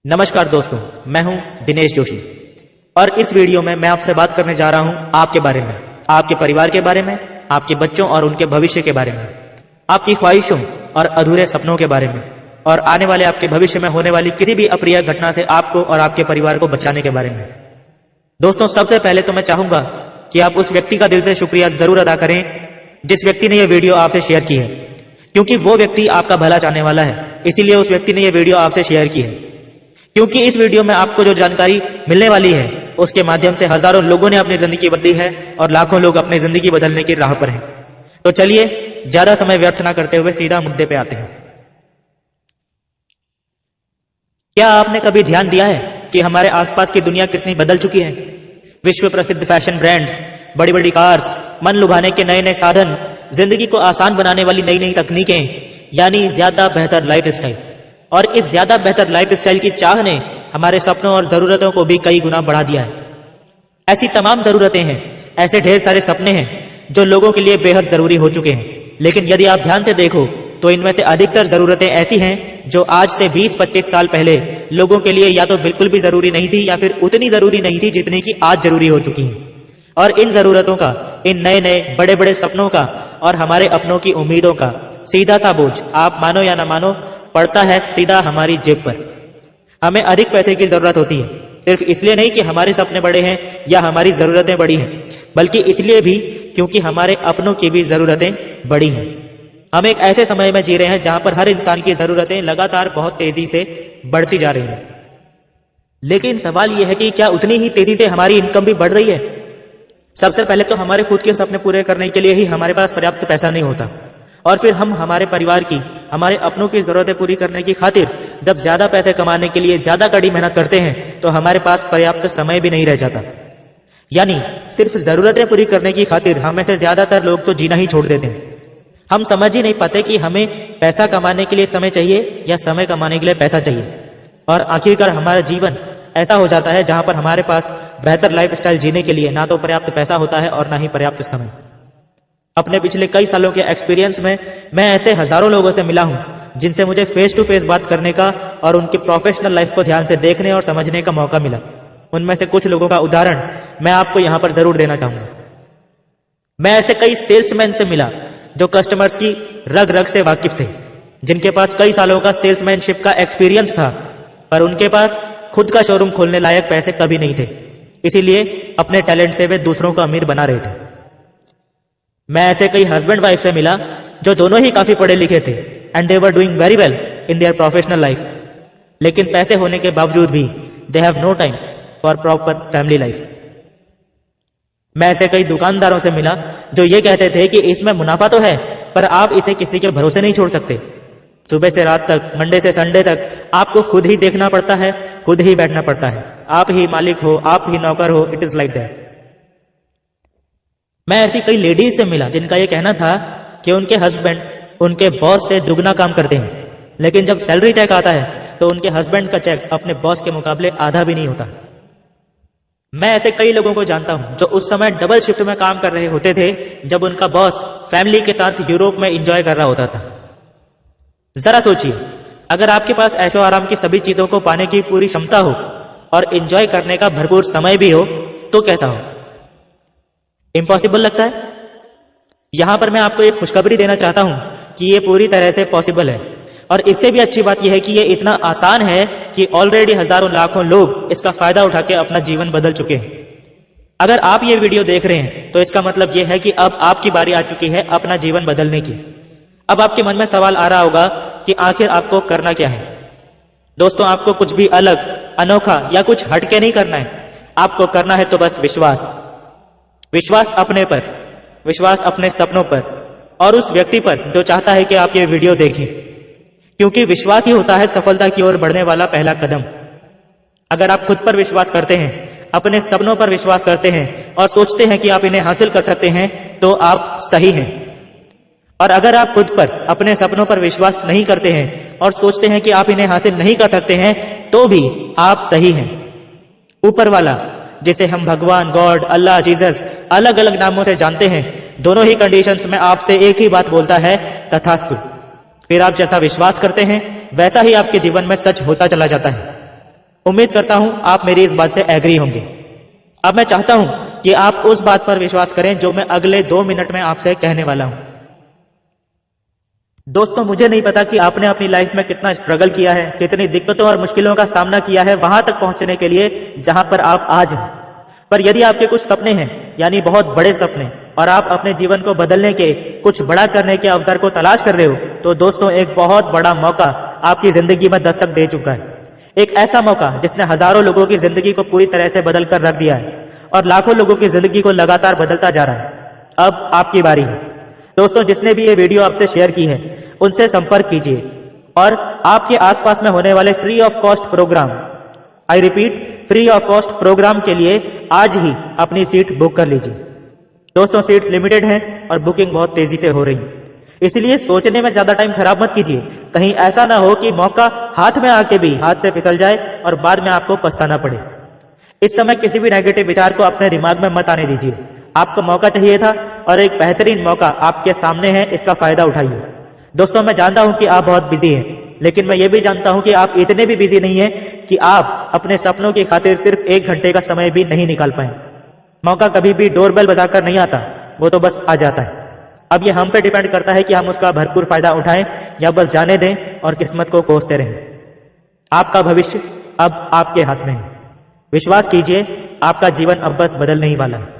नमस्कार दोस्तों, मैं हूं दिनेश जोशी और इस वीडियो में मैं आपसे बात करने जा रहा हूं आपके बारे में, आपके परिवार के बारे में, आपके बच्चों और उनके भविष्य के बारे में, आपकी ख्वाहिशों और अधूरे सपनों के बारे में और आने वाले आपके भविष्य में होने वाली किसी भी अप्रिय घटना से आपको और आपके परिवार को बचाने के बारे में। दोस्तों, सबसे पहले तो मैं चाहूंगा कि आप उस व्यक्ति का दिल से शुक्रिया जरूर अदा करें जिस व्यक्ति ने यह वीडियो आपसे शेयर की है, क्योंकि वो व्यक्ति आपका भला चाहने वाला है, इसीलिए उस व्यक्ति ने यह वीडियो आपसे शेयर की है। क्योंकि इस वीडियो में आपको जो जानकारी मिलने वाली है उसके माध्यम से हजारों लोगों ने अपनी जिंदगी बदली है और लाखों लोग अपनी जिंदगी बदलने की राह पर हैं। तो चलिए ज्यादा समय व्यर्थ ना करते हुए सीधा मुद्दे पे आते हैं। क्या आपने कभी ध्यान दिया है कि हमारे आसपास की दुनिया कितनी बदल चुकी है? विश्व प्रसिद्ध फैशन ब्रांड्स, बड़ी बड़ी कार्स, मन लुभाने के नए नए साधन, जिंदगी को आसान बनाने वाली नई नई तकनीकें, यानी ज्यादा बेहतर लाइफस्टाइल। और इस ज्यादा बेहतर लाइफस्टाइल की चाह ने हमारे सपनों और जरूरतों को भी कई गुना बढ़ा दिया है। ऐसी तमाम जरूरतें हैं, ऐसे ढेर सारे सपने हैं जो लोगों के लिए बेहद जरूरी हो चुके हैं, लेकिन यदि आप ध्यान से देखो तो इनमें से अधिकतर जरूरतें ऐसी हैं जो आज से 20-25 साल पहले लोगों के लिए या तो बिल्कुल भी जरूरी नहीं थी या फिर उतनी जरूरी नहीं थी जितनी कि आज जरूरी हो चुकी हैं। और इन जरूरतों का, इन नए नए बड़े बड़े सपनों का और हमारे अपनों की उम्मीदों का सीधा सा बोझ, आप मानो या ना मानो, पड़ता है सीधा हमारी जेब पर। हमें अधिक पैसे की जरूरत होती है, सिर्फ इसलिए नहीं कि हमारे सपने बड़े हैं या हमारी जरूरतें बड़ी हैं, बल्कि इसलिए भी क्योंकि हमारे अपनों की भी जरूरतें बड़ी हैं। हम एक ऐसे समय में जी रहे हैं जहां पर हर इंसान की जरूरतें लगातार बहुत तेजी से बढ़ती जा रही हैं। लेकिन सवाल यह है कि क्या उतनी ही तेजी से हमारी इनकम भी बढ़ रही है? सबसे पहले तो हमारे खुद के सपने पूरे करने के लिए ही हमारे पास पर्याप्त पैसा नहीं होता, और फिर हम हमारे परिवार की, हमारे अपनों की जरूरतें पूरी करने की खातिर जब ज्यादा पैसे कमाने के लिए ज्यादा कड़ी मेहनत करते हैं तो हमारे पास पर्याप्त समय भी नहीं रह जाता। यानी सिर्फ जरूरतें पूरी करने की खातिर हम में से ज्यादातर लोग तो जीना ही छोड़ देते हैं। हम समझ ही नहीं पाते कि हमें पैसा कमाने के लिए समय चाहिए या समय कमाने के लिए पैसा चाहिए, और आखिरकार हमारा जीवन ऐसा हो जाता है जहां पर हमारे पास बेहतर लाइफस्टाइल जीने के लिए ना तो पर्याप्त पैसा होता है और ना ही पर्याप्त समय। अपने पिछले कई सालों के एक्सपीरियंस में मैं ऐसे हजारों लोगों से मिला हूं जिनसे मुझे फेस टू फेस बात करने का और उनकी प्रोफेशनल लाइफ को ध्यान से देखने और समझने का मौका मिला। उनमें से कुछ लोगों का उदाहरण मैं आपको यहां पर जरूर देना चाहूंगा। मैं ऐसे कई सेल्समैन से मिला जो कस्टमर्स की रग रग से वाकिफ थे, जिनके पास कई सालों का सेल्समैनशिप का एक्सपीरियंस था, पर उनके पास खुद का शोरूम खोलने लायक पैसे कभी नहीं थे, इसीलिए अपने टैलेंट से वे दूसरों को अमीर बना रहे थे। मैं ऐसे कई हस्बैंड वाइफ से मिला जो दोनों ही काफी पढ़े लिखे थे and they were doing very well in their professional life, लेकिन पैसे होने के बावजूद भी they have no time for proper family life. मैं ऐसे कई दुकानदारों से मिला जो ये कहते थे कि इसमें मुनाफा तो है, पर आप इसे किसी के भरोसे नहीं छोड़ सकते। सुबह से रात तक, मंडे से संडे तक आपको खुद ही देखना पड़ता है, खुद ही बैठना पड़ता है, आप ही मालिक हो, आप ही नौकर हो, इट इज लाइक दैट। मैं ऐसी कई लेडीज से मिला जिनका यह कहना था कि उनके हस्बैंड उनके बॉस से दुगना काम करते हैं, लेकिन जब सैलरी चेक आता है तो उनके हस्बैंड का चेक अपने बॉस के मुकाबले आधा भी नहीं होता। मैं ऐसे कई लोगों को जानता हूं जो उस समय डबल शिफ्ट में काम कर रहे होते थे जब उनका बॉस फैमिली के साथ यूरोप में एंजॉय कर रहा होता था। जरा सोचिए, अगर आपके पास ऐशो आराम की सभी चीजों को पाने की पूरी क्षमता हो और एंजॉय करने का भरपूर समय भी हो तो कैसा हो? इम्पॉसिबल लगता है? यहां पर मैं आपको एक खुशखबरी देना चाहता हूं कि यह पूरी तरह से पॉसिबल है, और इससे भी अच्छी बात यह है कि यह इतना आसान है कि ऑलरेडी हजारों लाखों लोग इसका फायदा उठा के अपना जीवन बदल चुके हैं। अगर आप ये वीडियो देख रहे हैं तो इसका मतलब यह है कि अब आपकी बारी आ चुकी है अपना जीवन बदलने की। अब आपके मन में सवाल आ रहा होगा कि आखिर आपको करना क्या है? दोस्तों, आपको कुछ भी अलग, अनोखा या कुछ हटके नहीं करना है। आपको करना है तो बस विश्वास। विश्वास अपने पर, विश्वास अपने सपनों पर और उस व्यक्ति पर जो चाहता है कि आप ये वीडियो देखें, क्योंकि विश्वास ही होता है सफलता की ओर बढ़ने वाला पहला कदम। अगर आप खुद पर विश्वास करते हैं, अपने सपनों पर विश्वास करते हैं और सोचते हैं कि आप इन्हें हासिल कर सकते हैं तो आप सही हैं। और अगर आप खुद पर, अपने सपनों पर विश्वास नहीं करते हैं और सोचते हैं कि आप इन्हें हासिल नहीं कर सकते हैं तो भी आप सही हैं। ऊपर वाला, जिसे हम भगवान, गॉड, अल्लाह, जीसस अलग अलग नामों से जानते हैं, दोनों ही कंडीशंस में आपसे एक ही बात बोलता है, तथास्तु। फिर आप जैसा विश्वास करते हैं वैसा ही आपके जीवन में सच होता चला जाता है। उम्मीद करता हूं आप मेरी इस बात से एग्री होंगे। अब मैं चाहता हूं कि आप उस बात पर विश्वास करें जो मैं अगले 2 मिनट में आपसे कहने वाला हूं। दोस्तों, मुझे नहीं पता कि आपने अपनी लाइफ में कितना स्ट्रगल किया है, कितनी दिक्कतों और मुश्किलों का सामना किया है वहां तक पहुंचने के लिए जहां पर आप आज हैं। पर यदि आपके कुछ सपने हैं, यानी बहुत बड़े सपने, और आप अपने जीवन को बदलने के, कुछ बड़ा करने के अवसर को तलाश कर रहे हो, तो दोस्तों एक बहुत बड़ा मौका आपकी जिंदगी में दस्तक दे चुका है। एक ऐसा मौका जिसने हजारों लोगों की जिंदगी को पूरी तरह से बदल कर रख दिया है और लाखों लोगों की जिंदगी को लगातार बदलता जा रहा है। अब आपकी बारी है। दोस्तों, जिसने भी ये वीडियो आपसे शेयर की है उनसे संपर्क कीजिए और आपके आसपास में होने वाले free of cost programme, I repeat, free of cost programme के लिए आज ही अपनी सीट बुक कर लीजिए। दोस्तों, सीट्स लिमिटेड हैं और बुकिंग बहुत तेजी से हो रही है, इसलिए सोचने में ज्यादा टाइम खराब मत कीजिए। कहीं ऐसा ना हो कि मौका हाथ में आके भी हाथ से फिसल जाए और बाद में आपको पछताना पड़े। इस समय किसी भी नेगेटिव विचार को अपने दिमाग में मत आने दीजिए। आपको मौका चाहिए था और एक बेहतरीन मौका आपके सामने है, इसका फायदा उठाइए। दोस्तों, मैं जानता हूं कि आप बहुत बिजी हैं, लेकिन मैं ये भी जानता हूं कि आप इतने भी बिजी नहीं हैं कि आप अपने सपनों की खातिर सिर्फ 1 घंटे का समय भी नहीं निकाल पाए। मौका कभी भी डोरबेल बजाकर नहीं आता, वो तो बस आ जाता है। अब ये हम पे डिपेंड करता है कि हम उसका भरपूर फायदा उठाएं या बस जाने दें और किस्मत को कोसते रहें। आपका भविष्य अब आपके हाथ में है। विश्वास कीजिए, आपका जीवन अब बस बदलने ही वाला है।